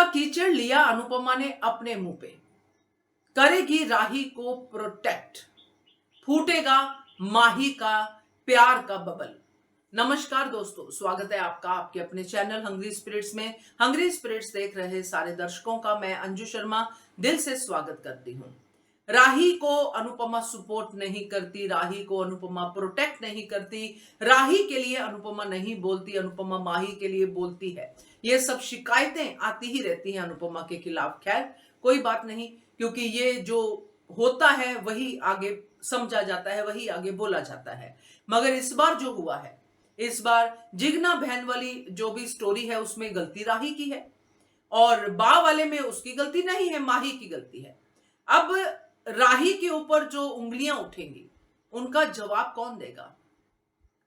कीचड़ लिया अनुपमा ने अपने मुंह पे। करेगी राही को प्रोटेक्ट, फूटेगा माही का प्यार का बबल। नमस्कार दोस्तों, स्वागत है आपका आपके अपने चैनल हंग्री स्पिरिट्स में। हंग्री स्पिरिट्स देख रहे सारे दर्शकों का मैं अंजू शर्मा दिल से स्वागत करती हूं। राही को अनुपमा सपोर्ट नहीं करती, राही को अनुपमा प्रोटेक्ट नहीं करती, राही के लिए अनुपमा नहीं बोलती, अनुपमा माही के लिए बोलती है। ये सब शिकायतें आती ही रहती हैं अनुपमा के खिलाफ। खैर कोई बात नहीं, क्योंकि ये जो होता है वही आगे समझा जाता है, वही आगे बोला जाता है। मगर इस बार जो हुआ है, इस बार जिगना बहन वाली जो भी स्टोरी है उसमें गलती राही की है और बा वाले में उसकी गलती नहीं है, माही की गलती है। अब राही के ऊपर जो उंगलियां उठेंगी उनका जवाब कौन देगा?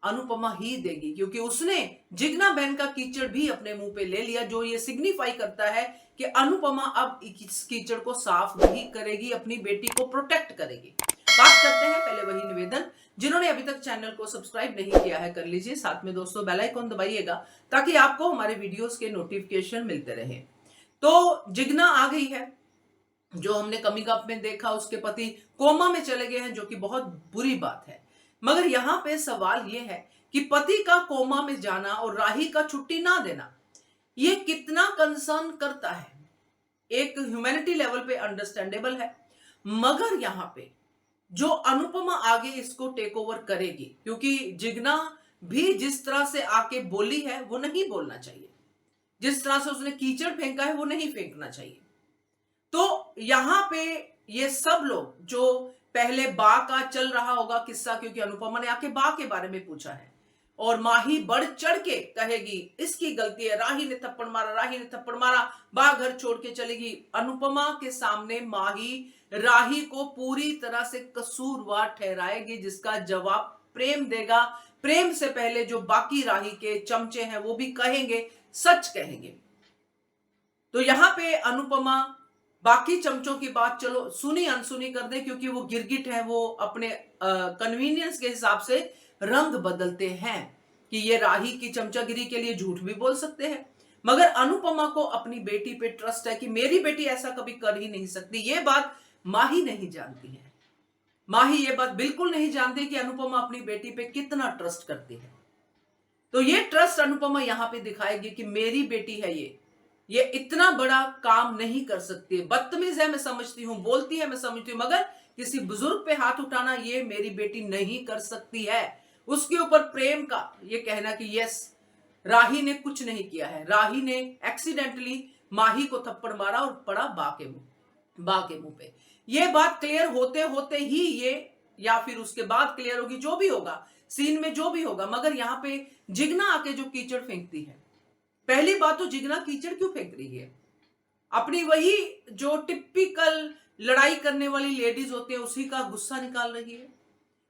अनुपमा ही देगी, क्योंकि उसने जिगना बहन का कीचड़ भी अपने मुंह पे ले लिया, जो ये सिग्निफाई करता है कि अनुपमा अब इस कीचड़ को साफ नहीं करेगी, अपनी बेटी को प्रोटेक्ट करेगी। बात करते हैं पहले वही निवेदन, जिन्होंने अभी तक चैनल को सब्सक्राइब नहीं किया है कर लीजिए, साथ में दोस्तों बेल आइकन दबाइएगा ताकि आपको हमारे वीडियोस के नोटिफिकेशन मिलते रहे। तो जिगना आ गई है, जो हमने कमिंग अप में देखा, उसके पति कोमा में चले गए हैं, जो कि बहुत बुरी बात है। मगर यहां पे सवाल यह है कि पति का कोमा में जाना और राही का छुट्टी ना देना, यह कितना कंसर्न करता है। एक ह्यूमैनिटी लेवल पे अंडरस्टैंडेबल है, मगर यहां पे जो अनुपमा आगे इसको टेक ओवर करेगी, क्योंकि जिगना भी जिस तरह से आके बोली है वो नहीं बोलना चाहिए, जिस तरह से उसने कीचड़ फेंका है वो नहीं फेंकना चाहिए। तो यहां पे ये सब लोग जो पहले बा का चल रहा होगा किस्सा, क्योंकि अनुपमा ने आके बा के बारे में पूछा है और माही बढ़ चढ़ के कहेगी इसकी गलती है, राही ने थप्पड़ मारा, राही ने थप्पड़ मारा, बा घर छोड़ के चलेगी। अनुपमा के सामने माही राही को पूरी तरह से कसूरवार ठहराएगी, जिसका जवाब प्रेम देगा। प्रेम से पहले जो बाकी राही के चमचे हैं वो भी कहेंगे, सच कहेंगे। तो यहां पे अनुपमा बाकी चमचों की बात चलो सुनी अनसुनी कर दे, क्योंकि वो गिरगिट है, वो अपने कन्वीनियंस के हिसाब से रंग बदलते हैं कि ये राही की चमचागिरी के लिए झूठ भी बोल सकते हैं। मगर अनुपमा को अपनी बेटी पे ट्रस्ट है कि मेरी बेटी ऐसा कभी कर ही नहीं सकती। ये बात माही नहीं जानती है, माही ये बात बिल्कुल नहीं जानती कि अनुपमा अपनी बेटी पे कितना ट्रस्ट करती है। तो ये ट्रस्ट अनुपमा यहां पे दिखाएगी कि मेरी बेटी है, ये इतना बड़ा काम नहीं कर सकती है। बदतमीज है मैं समझती हूं, बोलती है मैं समझती हूं, मगर किसी बुजुर्ग पे हाथ उठाना ये मेरी बेटी नहीं कर सकती है। उसके ऊपर प्रेम का ये कहना कि यस राही ने कुछ नहीं किया है, राही ने एक्सीडेंटली माही को थप्पड़ मारा और पड़ा बा के मुंह पे। ये बात क्लियर होते होते ही ये, या फिर उसके बाद क्लियर होगी, जो भी होगा सीन में जो भी होगा। मगर यहां पे जिगना आके जो कीचड़ फेंकती है, पहली बात तो जिगना कीचड़ क्यों फेंक रही है? अपनी वही जो टिपिकल लड़ाई करने वाली लेडीज होती है उसी का गुस्सा निकाल रही है।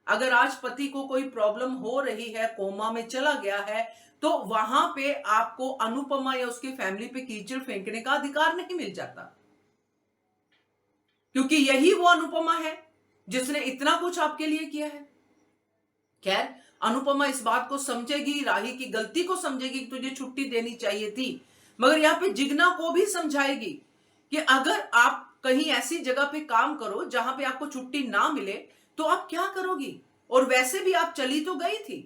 अगर आज पति को कोई प्रॉब्लम हो रही है, कोमा में चला गया है, तो वहां पे आपको अनुपमा या उसकी फैमिली पे कीचड़ फेंकने का अधिकार नहीं मिल जाता, क्योंकि यही वो अनुपमा है जिसने इतना कुछ आपके लिए किया है। खैर अनुपमा इस बात को समझेगी, राही की गलती को समझेगी कि तुझे छुट्टी देनी चाहिए थी, मगर यहां पे जिगना को भी समझाएगी कि अगर आप कहीं ऐसी जगह पे काम करो जहां पे आपको छुट्टी ना मिले तो आप क्या करोगी, और वैसे भी आप चली तो गई थी।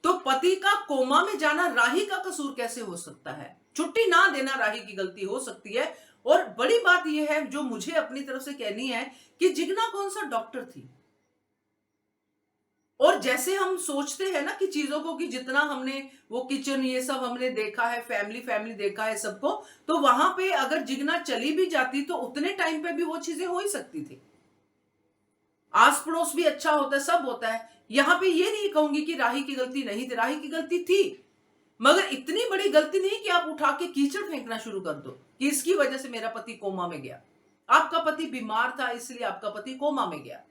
तो पति का कोमा में जाना राही का कसूर कैसे हो सकता है? छुट्टी ना देना राही की गलती हो सकती है। और बड़ी बात यह है जो मुझे अपनी तरफ से कहनी है कि जिगना कौन सा डॉक्टर थी? और जैसे हम सोचते हैं ना कि चीजों को, कि जितना हमने वो किचन ये सब हमने देखा है, फैमिली देखा है सबको, तो वहां पे अगर जिगना चली भी जाती तो उतने टाइम पे भी वो चीजें हो ही सकती थी। आस पड़ोस भी अच्छा होता है, सब होता है। यहां पे ये नहीं कहूंगी कि राही की गलती नहीं थी, राही की गलती थी, मगर इतनी बड़ी गलती नहीं कि आप उठा के कीचड़ फेंकना शुरू कर दो कि इसकी वजह से मेरा पति कोमा में गया। आपका पति बीमार था इसलिए आपका पति कोमा में गया।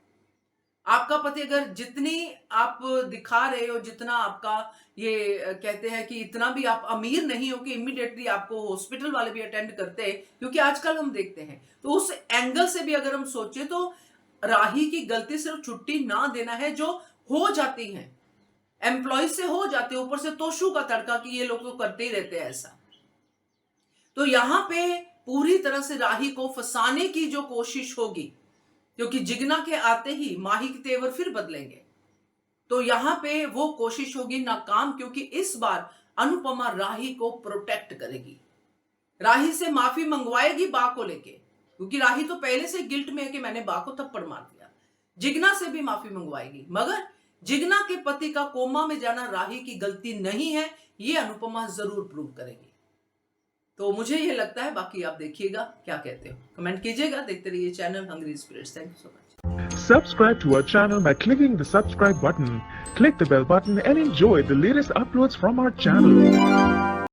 आपका पति अगर जितनी आप दिखा रहे हो, जितना आपका ये कहते हैं कि इतना भी आप अमीर नहीं हो कि इमीडिएटली आपको हॉस्पिटल वाले भी अटेंड करते हैं, क्योंकि आजकल हम देखते हैं, तो उस एंगल से भी अगर हम सोचे तो राही की गलती सिर्फ छुट्टी ना देना है, जो हो जाती है एम्प्लॉय से हो जाते, ऊपर से तोशू का तड़का कि ये लोग तो करते ही रहते हैं ऐसा। तो यहां पे पूरी तरह से राही को फंसाने की जो कोशिश होगी, क्योंकि जिगना के आते ही माही के तेवर फिर बदलेंगे, तो यहां पे वो कोशिश होगी नाकाम, क्योंकि इस बार अनुपमा राही को प्रोटेक्ट करेगी, राही से माफी मंगवाएगी बा को लेके, क्योंकि राही तो पहले से गिल्ट में है कि मैंने बा को थप्पड़ मार दिया। जिगना से भी माफी मंगवाएगी, मगर जिगना के पति का कोमा में जाना राही की गलती नहीं है, ये अनुपमा जरूर प्रूव करेगी। तो मुझे ये लगता है, बाकी आप देखिएगा क्या कहते हो, कमेंट कीजिएगा। देखते रहिए channel Hungry Spirits. Thank you so much. Subscribe to our channel by clicking the subscribe button. Click the bell button and enjoy the latest uploads from our channel.